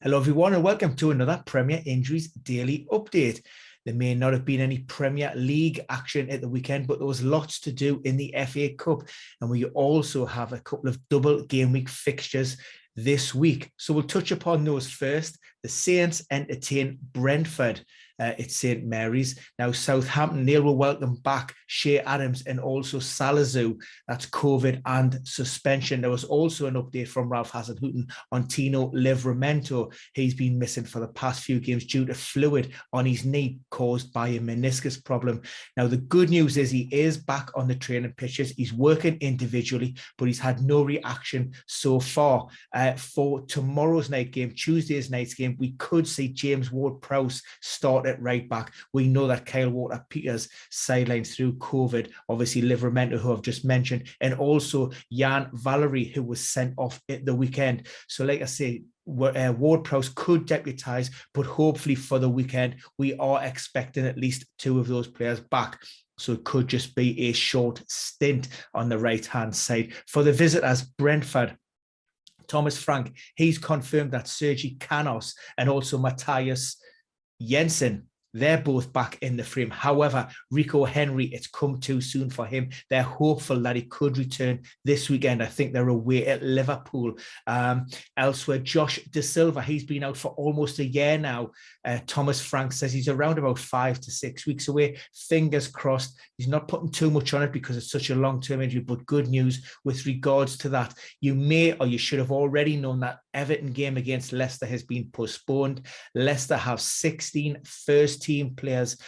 Hello everyone and welcome to another Premier Injuries Daily Update. There may not have been any Premier League action at the weekend, but there was lots to do in the FA Cup, and we also have a couple of double game week fixtures this week. So we'll touch upon those first. The Saints entertain Brentford at St Mary's. Now Southampton, they will welcome back Shea Adams and also Salazar. That's COVID and suspension. There was also an update from Ralph Hasenhüttl on Tino Livramento. He's been missing for the past few games due to fluid on his knee caused by a meniscus problem. Now the good news is he is back on the training pitches. He's working individually, but he's had no reaction so far. For tomorrow's night game, Tuesday's night's game, we could see James Ward-Prowse start at right back. We know that Kyle Walker-Peters sidelined through COVID, obviously Livramento, who I've just mentioned, and also Jan Valery, who was sent off at the weekend. So like I say, Ward-Prowse could deputise, but hopefully for the weekend, we are expecting at least two of those players back. So it could just be a short stint on the right-hand side. For the visitors, Brentford, Thomas Frank, he's confirmed that Sergi Canos and also Matthias Jensen, they're both back in the frame. However, Rico Henry, it's come too soon for him. They're hopeful that he could return this weekend. I think they're away at Liverpool. Elsewhere, Josh De Silva, he's been out for almost a year now. Thomas Frank says he's around about 5 to 6 weeks away. Fingers crossed. He's not putting too much on it because it's such a long-term injury, but good news with regards to that. You may or you should have already known that Everton game against Leicester has been postponed. Leicester have 16 first-team players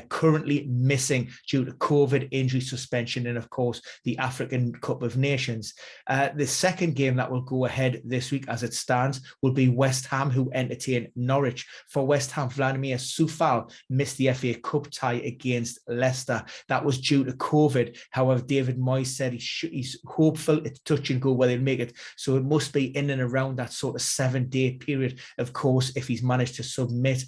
currently missing due to COVID injury suspension and, of course, the African Cup of Nations. The second game that will go ahead this week as it stands will be West Ham, who entertain Norwich. For West Ham, Vladimir Soufal missed the FA Cup tie against Leicester. That was due to COVID. However, David Moyes said he's hopeful it's touch and go whether he'll make it. So it must be in and around that sort of 7-day period. Of course, if he's managed to submit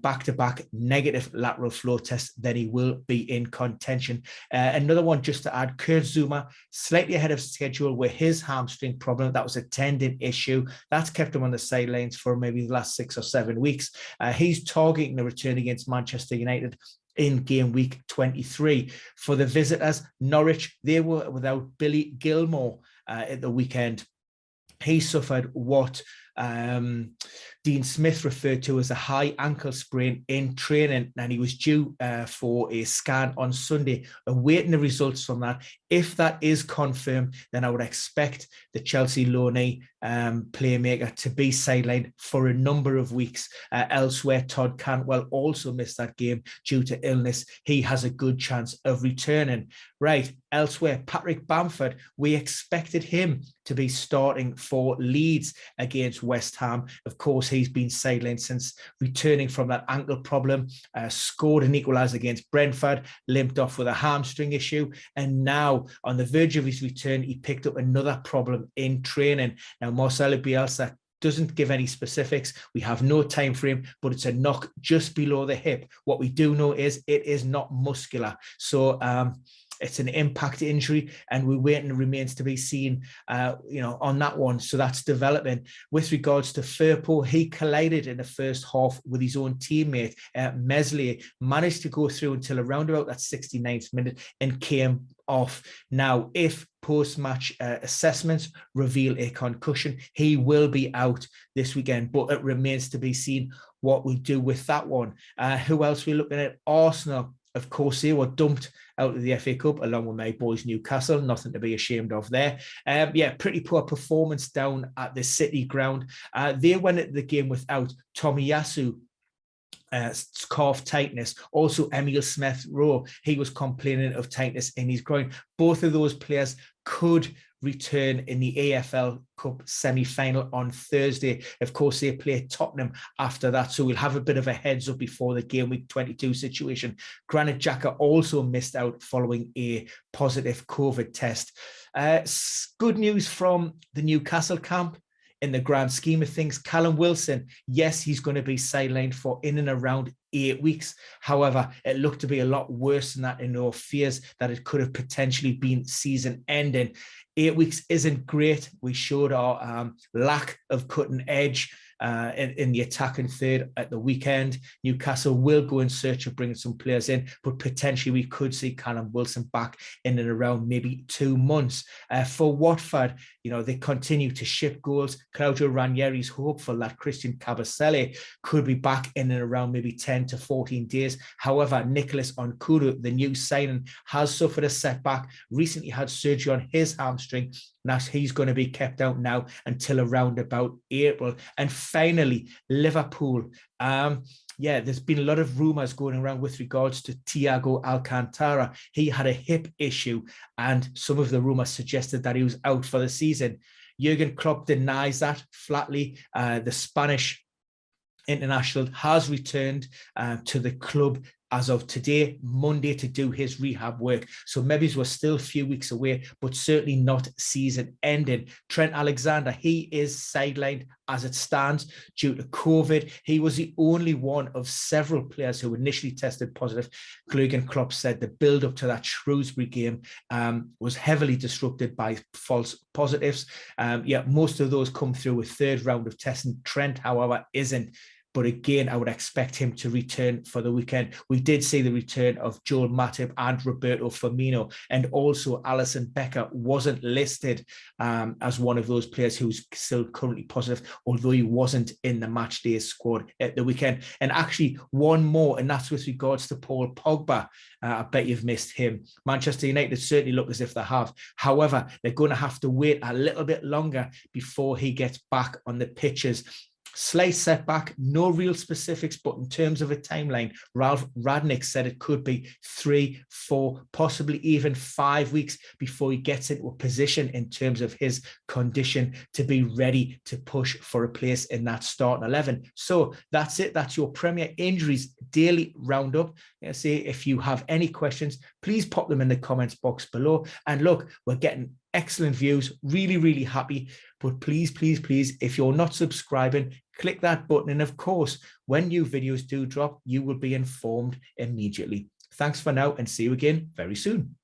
back-to-back negative lateral flow tests, then he will be in contention. Another one just to add, Kurt Zuma, slightly ahead of schedule with his hamstring problem. That was a tendon issue. That's kept him on the sidelines for maybe the last 6 or 7 weeks. He's targeting the return against Manchester United in game week 23. For the visitors, Norwich, they were without Billy Gilmore at the weekend. He suffered what Dean Smith referred to as a high ankle sprain in training, and he was due for a scan on Sunday, awaiting the results from that. If that is confirmed, then I would expect the Chelsea loanee playmaker to be sidelined for a number of weeks. Elsewhere, Todd Cantwell also missed that game due to illness. He has a good chance of returning. Right, elsewhere, Patrick Bamford, we expected him to be starting for Leeds against West Ham. Of course, he's been sidelined since returning from that ankle problem, scored an equaliser against Brentford, limped off with a hamstring issue, and now on the verge of his return, he picked up another problem in training. Now, Marcelo Bielsa doesn't give any specifics. We have no time frame, but it's a knock just below the hip. What we do know is it is not muscular. So it's an impact injury, and we're waiting. It remains to be seen, on that one. So that's developing. With regards to Firpo, he collided in the first half with his own teammate, Meslier, managed to go through until around about that 69th minute and came off. Now, if post-match assessments reveal a concussion, he will be out this weekend, but it remains to be seen what we do with that one. Who else we're looking at? Arsenal. Of course, they were dumped out of the FA Cup along with my boys Newcastle. Nothing to be ashamed of there. Pretty poor performance down at the City ground. They went at the game without Tomiyasu, calf tightness. Also, Emile Smith-Rowe, he was complaining of tightness in his groin. Both of those players could return in the AFL Cup semi-final on Thursday. Of course, they play Tottenham after that, so we'll have a bit of a heads up before the game week 22 situation. Granit Xhaka also missed out following a positive COVID test. Good news from the Newcastle camp. In the grand scheme of things, Callum Wilson, yes, he's going to be sidelined for in and around 8 weeks. However, it looked to be a lot worse than that, in our fears that it could have potentially been season ending. 8 weeks isn't great. We showed our lack of cutting edge in the attacking third at the weekend. Newcastle will go in search of bringing some players in, but potentially we could see Callum Wilson back in and around maybe 2 months. For Watford, they continue to ship goals. Claudio Ranieri's hopeful that Christian Kabasele could be back in and around maybe 10 to 14 days. However, Nicholas Onkudu, the new signing, has suffered a setback, recently had surgery on his hamstring. Now he's going to be kept out now until around about April. And finally, Liverpool. There's been a lot of rumours going around with regards to Thiago Alcantara. He had a hip issue, and some of the rumours suggested that he was out for the season. Jurgen Klopp denies that flatly. The Spanish international has returned to the club as of today, Monday, to do his rehab work. So maybe we're still a few weeks away, but certainly not season ending. Trent Alexander, he is sidelined as it stands due to COVID. He was the only one of several players who initially tested positive. Jurgen Klopp said the build-up to that Shrewsbury game was heavily disrupted by false positives. Most of those come through a third round of testing. Trent, however, isn't. But again, I would expect him to return for the weekend. We did see the return of Joel Matip and Roberto Firmino, and also Alisson Becker wasn't listed as one of those players who's still currently positive, although he wasn't in the match day squad at the weekend. And actually one more, and that's with regards to Paul Pogba. I bet you've missed him. Manchester United certainly look as if they have. However, they're going to have to wait a little bit longer before he gets back on the pitches. Slight setback, no real specifics, but in terms of a timeline, Ralph Radnick said it could be 3, 4, possibly even 5 weeks before he gets into a position in terms of his condition to be ready to push for a place in that starting 11. So that's it. That's your Premier Injuries Daily Roundup. If you have any questions, please pop them in the comments box below. And look, we're getting excellent views, really happy. But please, if you're not subscribing, click that button. And of course, when new videos do drop, you will be informed immediately. Thanks for now, and see you again very soon.